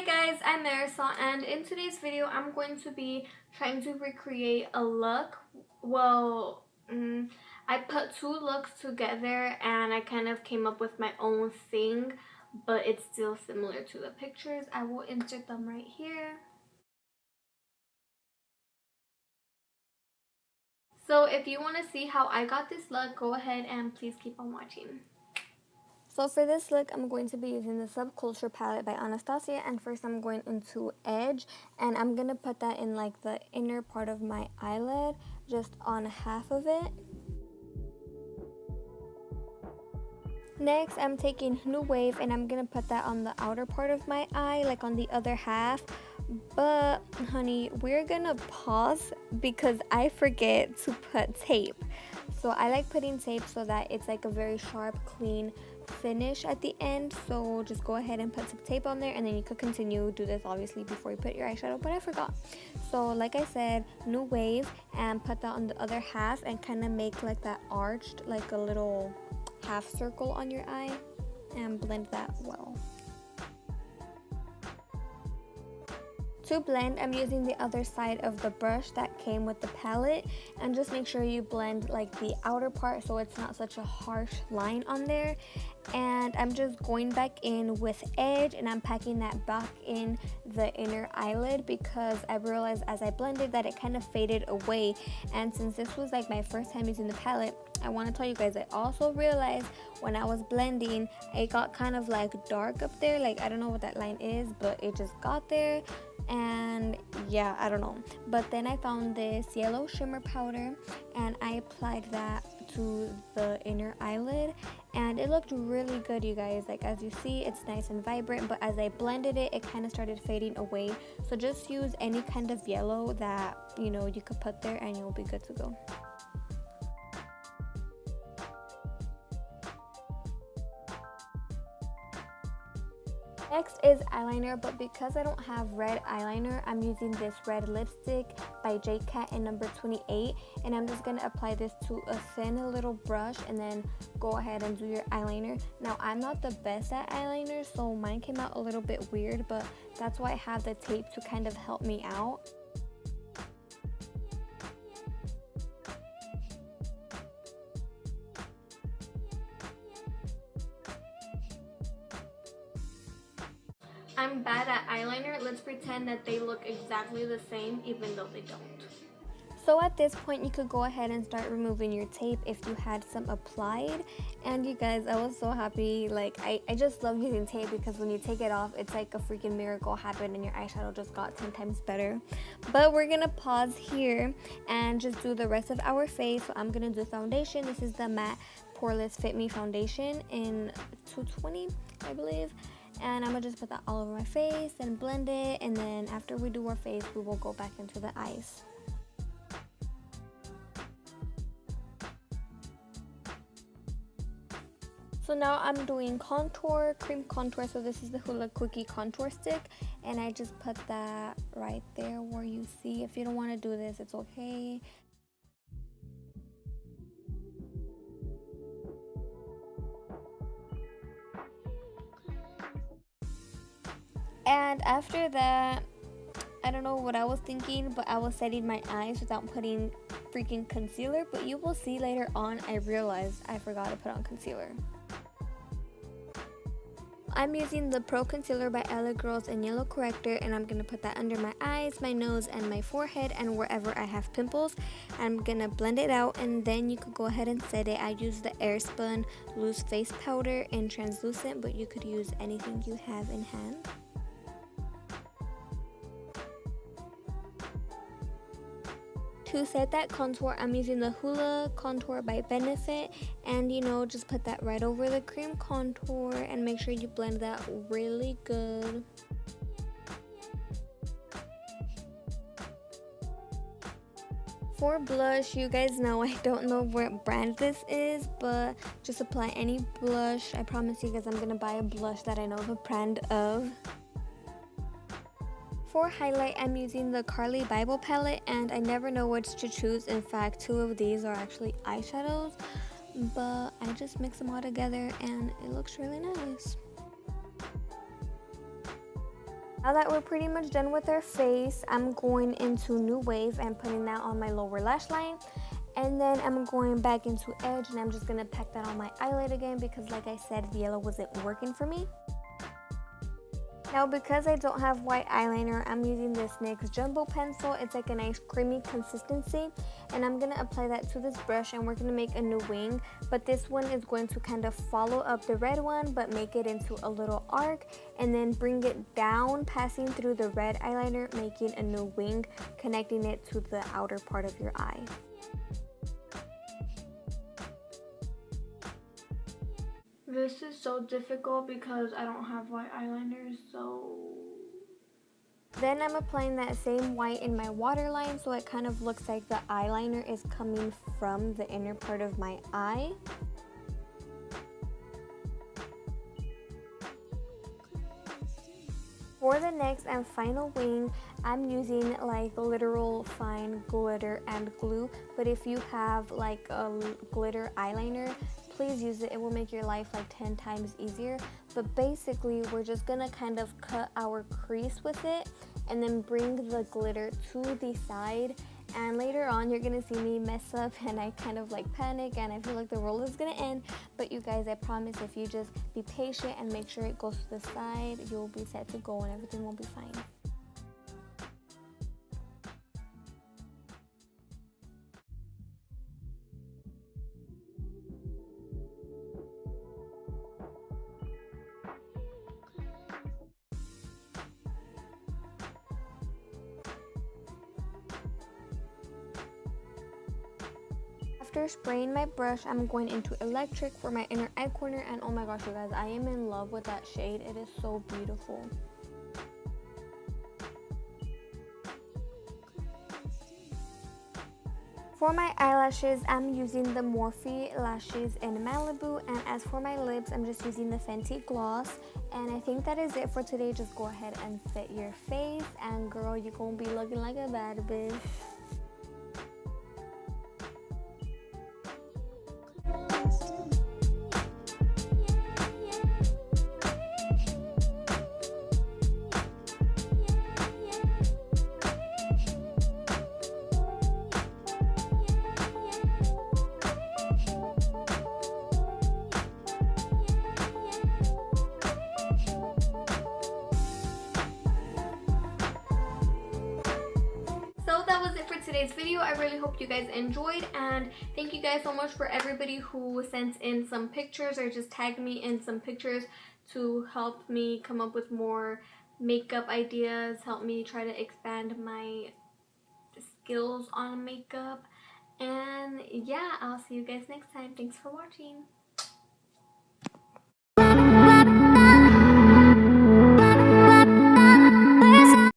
guys, I'm Marisol, and in today's video I'm going to be trying to recreate a look. Well, I put two looks together and I kind of came up with my own thing, but it's still similar to the pictures. I will insert them right here. So if you want to see how I got this look, go ahead and please keep on watching. So for this look, I'm going to be using the Subculture palette by Anastasia, and first I'm going into Edge, and I'm going to put that in like the inner part of my eyelid, just on half of it. Next, I'm taking New Wave, and I'm going to put that on the outer part of my eye, like on the other half. But honey, we're gonna pause because I forget to put tape. So I like putting tape so that it's like a very sharp, clean finish at the end. So just go ahead and put some tape on there, and then you could continue do this obviously before you put your eyeshadow, but I forgot. So like I said, New Wave, and put that on the other half and kind of make like that arched, like a little half circle on your eye, and blend that well. To blend, I'm using the other side of the brush that came with the palette, and just make sure you blend like the outer part so it's not such a harsh line on there. And I'm just going back in with Edge, and I'm packing that back in the inner eyelid because I realized as I blended that it kind of faded away. And since this was like my first time using the palette, I want to tell you guys, I also realized when I was blending, it got kind of like dark up there. Like, I don't know what that line is, but it just got there. And yeah, I don't know. But then I found this yellow shimmer powder, and I applied that to the inner eyelid, and it looked really good, you guys. Like, as you see, it's nice and vibrant, but as I blended it, it kind of started fading away. So just use any kind of yellow that you know you could put there, and you'll be good to go. Next is eyeliner, but because I don't have red eyeliner, I'm using this red lipstick by J Cat in number 28, and I'm just going to apply this to a thin little brush and then go ahead and do your eyeliner. Now, I'm not the best at eyeliner, so mine came out a little bit weird, but that's why I have the tape to kind of help me out. I'm bad at eyeliner. Let's pretend that they look exactly the same even though they don't. So at this point, you could go ahead and start removing your tape if you had some applied. And you guys, I was so happy. Like, I just love using tape because when you take it off, it's like a freaking miracle happened and your eyeshadow just got 10 times better. But we're gonna pause here and just do the rest of our face. So I'm gonna do foundation. This is the matte Poreless Fit Me foundation in 220, I believe. And I'm gonna just put that all over my face and blend it, and then after we do our face, we will go back into the eyes. So now I'm doing contour, cream contour. So this is the Hula Cookie contour stick, and I just put that right there where you see. If you don't want to do this, it's okay. And after that, I don't know what I was thinking, but I was setting my eyes without putting freaking concealer. But you will see later on, I realized I forgot to put on concealer. I'm using the Pro Concealer by LA Girls in Yellow Corrector, and I'm going to put that under my eyes, my nose, and my forehead, and wherever I have pimples. I'm going to blend it out, and then you could go ahead and set it. I use the Airspun Loose Face Powder in Translucent, but you could use anything you have in hand. To set that contour, I'm using the Hula Contour by Benefit, and you know, just put that right over the cream contour and make sure you blend that really good. For blush, you guys know I don't know what brand this is, but just apply any blush. I promise you guys I'm gonna buy a blush that I know the brand of. For highlight, I'm using the Carly Bible palette, and I never know which to choose. In fact, two of these are actually eyeshadows, but I just mix them all together and it looks really nice. Now that we're pretty much done with our face, I'm going into New Wave and putting that on my lower lash line. And then I'm going back into Edge and I'm just going to pack that on my eyelid again because like I said, the yellow wasn't working for me. Now because I don't have white eyeliner, I'm using this NYX Jumbo pencil. It's like a nice creamy consistency. And I'm going to apply that to this brush and we're going to make a new wing. But this one is going to kind of follow up the red one but make it into a little arc. And then bring it down, passing through the red eyeliner, making a new wing, connecting it to the outer part of your eye. This is so difficult because I don't have white eyeliner, so... Then I'm applying that same white in my waterline so it kind of looks like the eyeliner is coming from the inner part of my eye. For the next and final wing, I'm using like literal fine glitter and glue, but if you have like a glitter eyeliner, please use it. It will make your life like 10 times easier. But basically, we're just gonna kind of cut our crease with it and then bring the glitter to the side. And later on, you're gonna see me mess up and I kind of like panic and I feel like the roll is gonna end. But you guys, I promise if you just be patient and make sure it goes to the side, you'll be set to go and everything will be fine. After spraying my brush, I'm going into electric for my inner eye corner, and oh my gosh you guys, I am in love with that shade. It is so beautiful. For my eyelashes, I'm using the Morphe Lashes in Malibu, and as for my lips, I'm just using the Fenty Gloss. And I think that is it for today. Just go ahead and set your face, and girl, you're gonna be looking like a bad bitch. Today's video. I really hope you guys enjoyed, and thank you guys so much for everybody who sent in some pictures or just tagged me in some pictures to help me come up with more makeup ideas, help me try to expand my skills on makeup. And yeah, I'll see you guys next time. Thanks for watching.